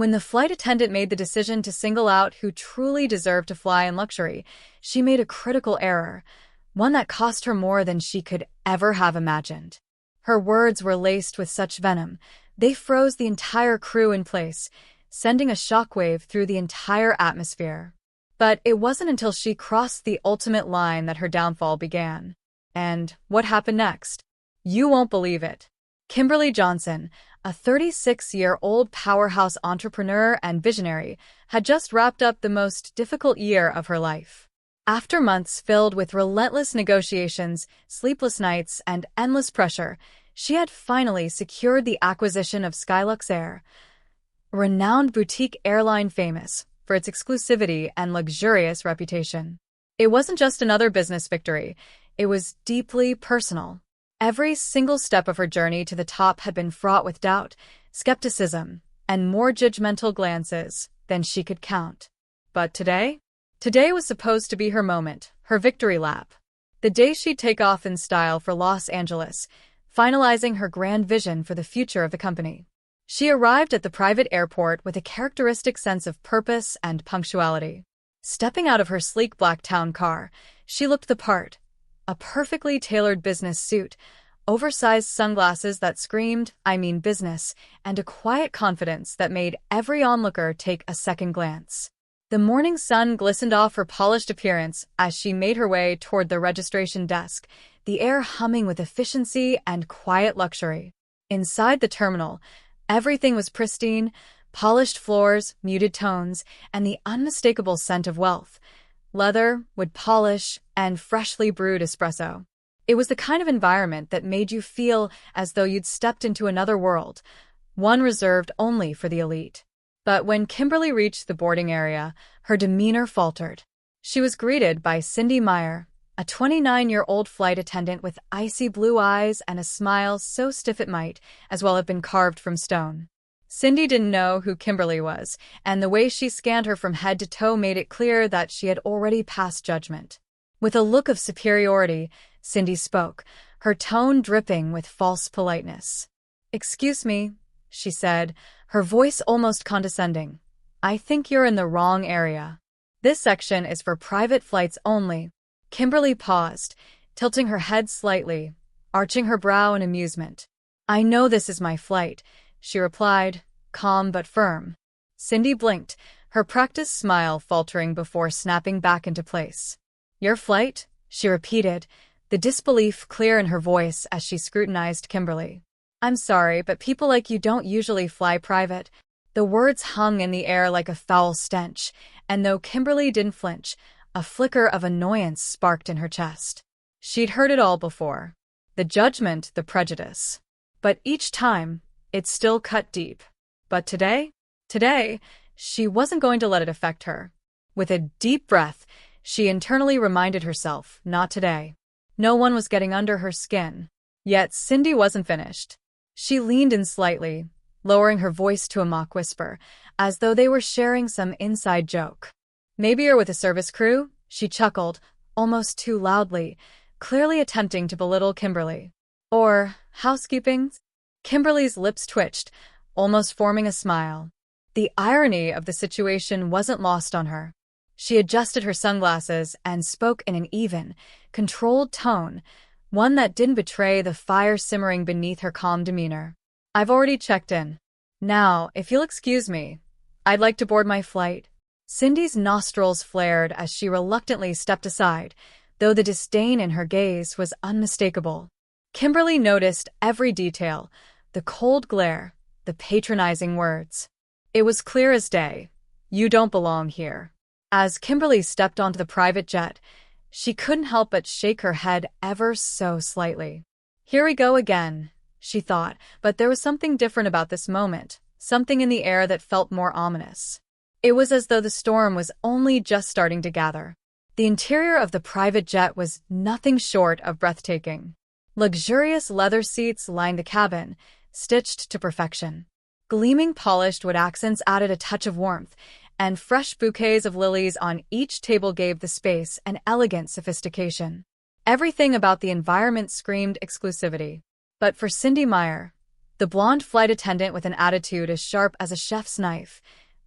When the flight attendant made the decision to single out who truly deserved to fly in luxury, she made a critical error, one that cost her more than she could ever have imagined. Her words were laced with such venom, they froze the entire crew in place, sending a shockwave through the entire atmosphere. But it wasn't until she crossed the ultimate line that her downfall began. And what happened next? You won't believe it. Kimberly Johnson, a 36-year-old powerhouse entrepreneur and visionary, had just wrapped up the most difficult year of her life. After months filled with relentless negotiations, sleepless nights, and endless pressure, she had finally secured the acquisition of Skylux Air, a renowned boutique airline famous for its exclusivity and luxurious reputation. It wasn't just another business victory, it was deeply personal. Every single step of her journey to the top had been fraught with doubt, skepticism, and more judgmental glances than she could count. But today was supposed to be her moment, her victory lap. The day she'd take off in style for Los Angeles, finalizing her grand vision for the future of the company. She arrived at the private airport with a characteristic sense of purpose and punctuality. Stepping out of her sleek black town car, she looked the part. A perfectly tailored business suit, oversized sunglasses that screamed, "I mean business," and a quiet confidence that made every onlooker take a second glance. The morning sun glistened off her polished appearance as she made her way toward the registration desk, the air humming with efficiency and quiet luxury. Inside the terminal, everything was pristine, polished floors, muted tones, and the unmistakable scent of wealth. Leather, wood polish, and freshly brewed espresso. It was the kind of environment that made you feel as though you'd stepped into another world, one reserved only for the elite. But when Kimberly reached the boarding area, her demeanor faltered. She was greeted by Cindy Meyer, a 29-year-old flight attendant with icy blue eyes and a smile so stiff it might as well have been carved from stone. Cindy didn't know who Kimberly was, and the way she scanned her from head to toe made it clear that she had already passed judgment. With a look of superiority, Cindy spoke, her tone dripping with false politeness. "Excuse me," she said, her voice almost condescending. "I think you're in the wrong area. This section is for private flights only." Kimberly paused, tilting her head slightly, arching her brow in amusement. "I know this is my flight," she replied, calm but firm. Cindy blinked, her practiced smile faltering before snapping back into place. "Your flight?" she repeated, the disbelief clear in her voice as she scrutinized Kimberly. "I'm sorry, but people like you don't usually fly private." The words hung in the air like a foul stench, and though Kimberly didn't flinch, a flicker of annoyance sparked in her chest. She'd heard it all before. The judgment, the prejudice. But each time, it still cut deep. But today, she wasn't going to let it affect her. With a deep breath, she internally reminded herself, not today. No one was getting under her skin. Yet Cindy wasn't finished. She leaned in slightly, lowering her voice to a mock whisper, as though they were sharing some inside joke. "Maybe you're with a service crew?" she chuckled, almost too loudly, clearly attempting to belittle Kimberly. "Or housekeeping?" Kimberly's lips twitched, almost forming a smile. The irony of the situation wasn't lost on her. She adjusted her sunglasses and spoke in an even, controlled tone, one that didn't betray the fire simmering beneath her calm demeanor. "I've already checked in. Now, if you'll excuse me, I'd like to board my flight." Cindy's nostrils flared as she reluctantly stepped aside, though the disdain in her gaze was unmistakable. Kimberly noticed every detail, the cold glare, the patronizing words. It was clear as day. "You don't belong here." As Kimberly stepped onto the private jet, she couldn't help but shake her head ever so slightly. "Here we go again," she thought, but there was something different about this moment, something in the air that felt more ominous. It was as though the storm was only just starting to gather. The interior of the private jet was nothing short of breathtaking. Luxurious leather seats lined the cabin, stitched to perfection. Gleaming polished wood accents added a touch of warmth, and fresh bouquets of lilies on each table gave the space an elegant sophistication. Everything about the environment screamed exclusivity. But for Cindy Meyer, the blonde flight attendant with an attitude as sharp as a chef's knife.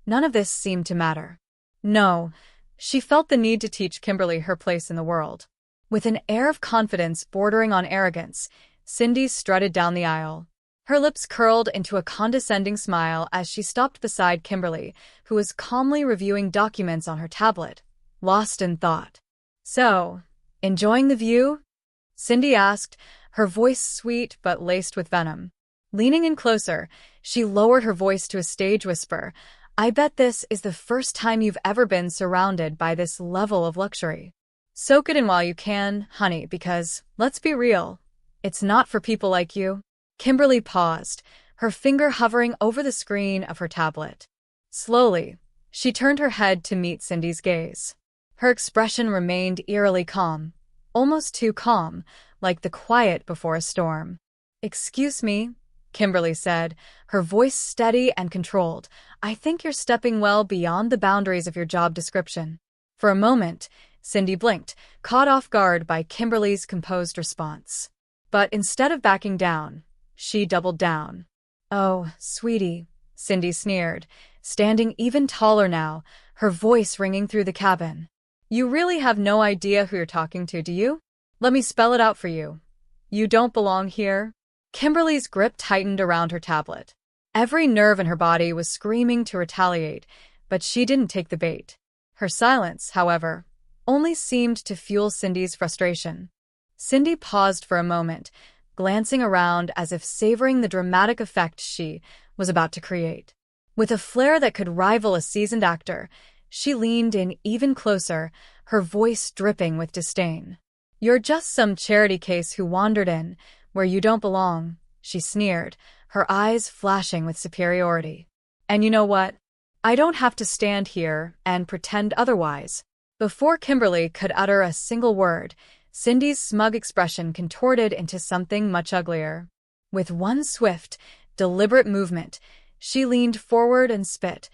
None of this seemed to matter. No, she felt the need to teach Kimberly her place in the world. With an air of confidence bordering on arrogance, Cindy strutted down the aisle. Her lips curled into a condescending smile as she stopped beside Kimberly, who was calmly reviewing documents on her tablet, lost in thought. "So, enjoying the view?" Cindy asked, her voice sweet but laced with venom. Leaning in closer, she lowered her voice to a stage whisper. "I bet this is the first time you've ever been surrounded by this level of luxury. Soak it in while you can, honey, because, let's be real, it's not for people like you." Kimberly paused, her finger hovering over the screen of her tablet. Slowly, she turned her head to meet Cindy's gaze. Her expression remained eerily calm, almost too calm, like the quiet before a storm. "Excuse me," Kimberly said, her voice steady and controlled. "I think you're stepping well beyond the boundaries of your job description." For a moment, Cindy blinked, caught off guard by Kimberly's composed response. But instead of backing down, she doubled down. "Oh, sweetie," Cindy sneered, standing even taller now, her voice ringing through the cabin. "You really have no idea who you're talking to, do you? Let me spell it out for you. You don't belong here." Kimberly's grip tightened around her tablet. Every nerve in her body was screaming to retaliate, but she didn't take the bait. Her silence, however, only seemed to fuel Cindy's frustration. Cindy paused for a moment, glancing around as if savoring the dramatic effect she was about to create. With a flair that could rival a seasoned actor, she leaned in even closer, her voice dripping with disdain. "You're just some charity case who wandered in, where you don't belong," she sneered, her eyes flashing with superiority. "And you know what? I don't have to stand here and pretend otherwise." Before Kimberly could utter a single word, Cindy's smug expression contorted into something much uglier. With one swift, deliberate movement, she leaned forward and spit,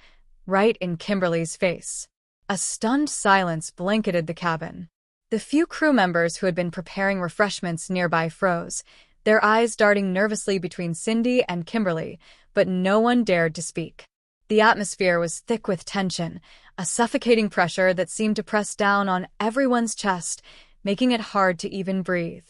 right in Kimberly's face. A stunned silence blanketed the cabin. The few crew members who had been preparing refreshments nearby froze, their eyes darting nervously between Cindy and Kimberly, but no one dared to speak. The atmosphere was thick with tension, a suffocating pressure that seemed to press down on everyone's chest, making it hard to even breathe.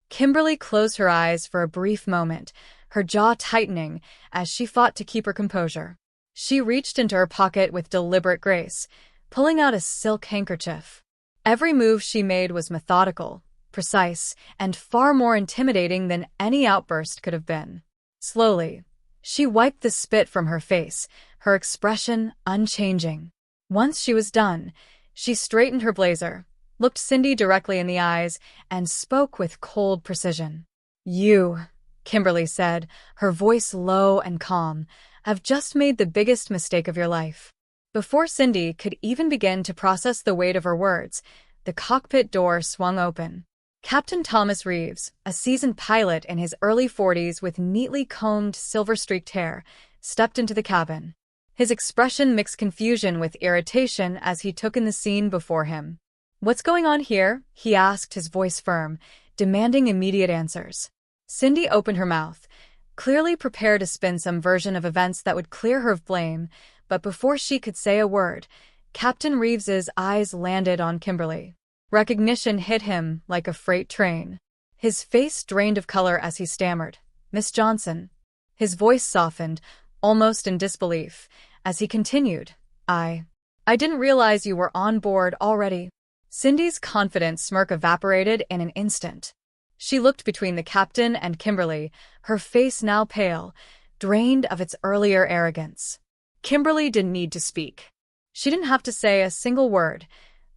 Kimberly closed her eyes for a brief moment, her jaw tightening as she fought to keep her composure. She reached into her pocket with deliberate grace, pulling out a silk handkerchief. Every move she made was methodical, precise, and far more intimidating than any outburst could have been. Slowly, she wiped the spit from her face, her expression unchanging. Once she was done, she straightened her blazer, looked Cindy directly in the eyes, and spoke with cold precision. "You," Kimberly said, her voice low and calm, "have just made the biggest mistake of your life." Before Cindy could even begin to process the weight of her words, the cockpit door swung open. Captain Thomas Reeves, a seasoned pilot in his early 40s with neatly combed, silver-streaked hair, stepped into the cabin. His expression mixed confusion with irritation as he took in the scene before him. "What's going on here?" he asked, his voice firm, demanding immediate answers. Cindy opened her mouth, clearly prepared to spin some version of events that would clear her of blame, but before she could say a word, Captain Reeves's eyes landed on Kimberly. Recognition hit him like a freight train. His face drained of color as he stammered, "Miss Johnson." His voice softened, almost in disbelief, as he continued, I didn't realize you were on board already." Cindy's confident smirk evaporated in an instant. She looked between the captain and Kimberly, her face now pale, drained of its earlier arrogance. Kimberly didn't need to speak. She didn't have to say a single word.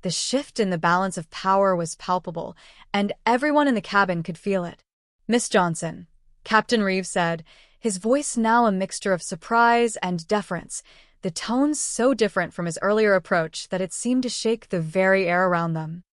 The shift in the balance of power was palpable, and everyone in the cabin could feel it. "Miss Johnson," Captain Reeves said, his voice now a mixture of surprise and deference, the tones so different from his earlier approach that it seemed to shake the very air around them.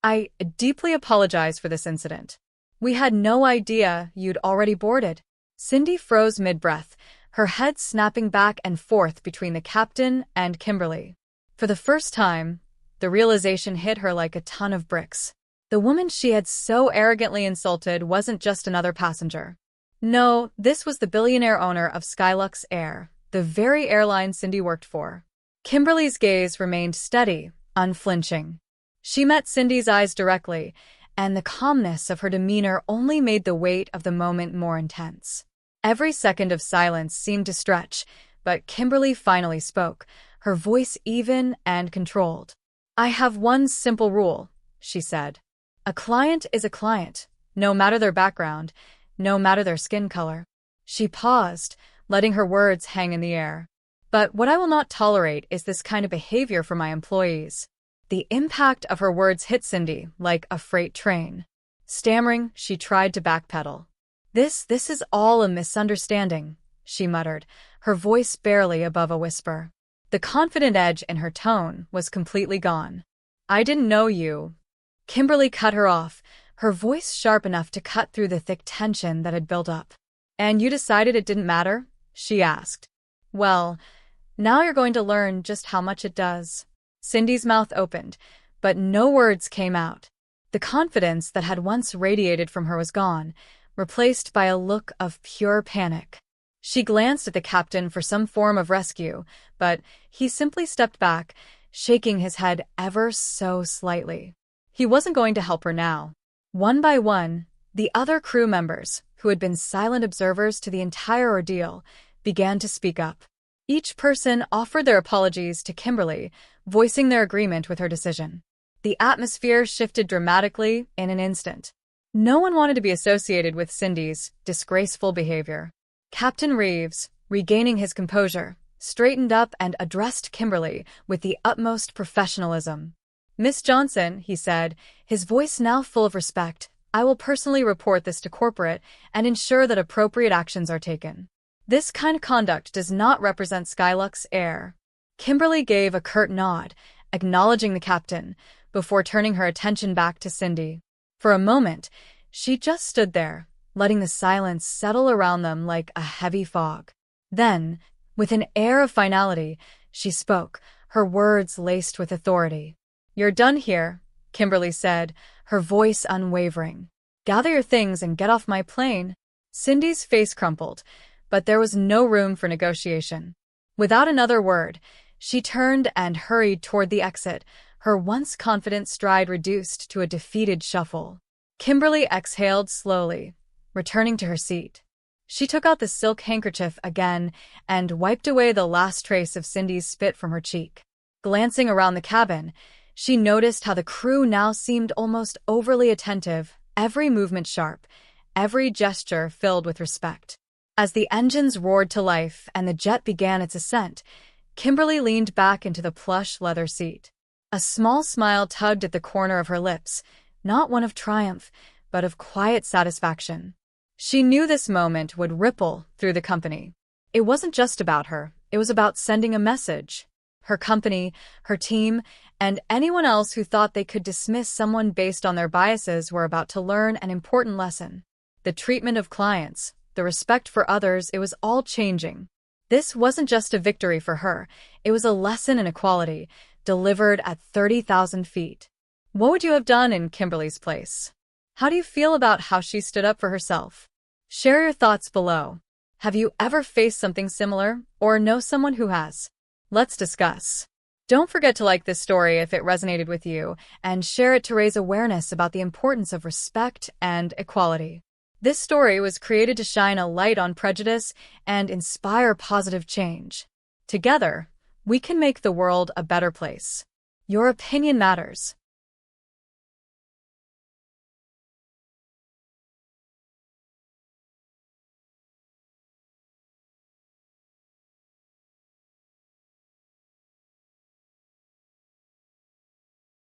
"I deeply apologize for this incident. We had no idea you'd already boarded." Cindy froze mid-breath, her head snapping back and forth between the captain and Kimberly. For the first time, the realization hit her like a ton of bricks. The woman she had so arrogantly insulted wasn't just another passenger. No, this was the billionaire owner of Skylux Air, the very airline Cindy worked for. Kimberly's gaze remained steady, unflinching. She met Cindy's eyes directly, and the calmness of her demeanor only made the weight of the moment more intense. Every second of silence seemed to stretch, but Kimberly finally spoke, her voice even and controlled. "I have one simple rule," she said. "A client is a client, no matter their background, no matter their skin color." She paused, letting her words hang in the air. "But what I will not tolerate is this kind of behavior from my employees." The impact of her words hit Cindy like a freight train. Stammering, she tried to backpedal. This is all a misunderstanding," she muttered, her voice barely above a whisper. The confident edge in her tone was completely gone. "I didn't know you." Kimberly cut her off, her voice sharp enough to cut through the thick tension that had built up. "And you decided it didn't matter?" she asked. "Well, now you're going to learn just how much it does." Cindy's mouth opened, but no words came out. The confidence that had once radiated from her was gone, replaced by a look of pure panic. She glanced at the captain for some form of rescue, but he simply stepped back, shaking his head ever so slightly. He wasn't going to help her now. One by one, the other crew members, who had been silent observers to the entire ordeal, began to speak up. Each person offered their apologies to Kimberly, voicing their agreement with her decision. The atmosphere shifted dramatically in an instant. No one wanted to be associated with Cindy's disgraceful behavior. Captain Reeves, regaining his composure, straightened up and addressed Kimberly with the utmost professionalism. "Miss Johnson," he said, his voice now full of respect, "I will personally report this to corporate and ensure that appropriate actions are taken. This kind of conduct does not represent Skylux Air." Kimberly gave a curt nod, acknowledging the captain, before turning her attention back to Cindy. For a moment, she just stood there, letting the silence settle around them like a heavy fog. Then, with an air of finality, she spoke, her words laced with authority. "You're done here," Kimberly said, her voice unwavering. "Gather your things and get off my plane." Cindy's face crumpled, but there was no room for negotiation. Without another word, she turned and hurried toward the exit, her once confident stride reduced to a defeated shuffle. Kimberly exhaled slowly, returning to her seat. She took out the silk handkerchief again and wiped away the last trace of Cindy's spit from her cheek. Glancing around the cabin, she noticed how the crew now seemed almost overly attentive, every movement sharp, every gesture filled with respect. As the engines roared to life and the jet began its ascent, Kimberly leaned back into the plush leather seat. A small smile tugged at the corner of her lips, not one of triumph, but of quiet satisfaction. She knew this moment would ripple through the company. It wasn't just about her, it was about sending a message. Her company, her team, and anyone else who thought they could dismiss someone based on their biases were about to learn an important lesson. The treatment of clients, the respect for others, it was all changing. This wasn't just a victory for her, it was a lesson in equality, delivered at 30,000 feet. What would you have done in Kimberly's place? How do you feel about how she stood up for herself? Share your thoughts below. Have you ever faced something similar, or know someone who has? Let's discuss. Don't forget to like this story if it resonated with you, and share it to raise awareness about the importance of respect and equality. This story was created to shine a light on prejudice and inspire positive change. Together, we can make the world a better place. Your opinion matters.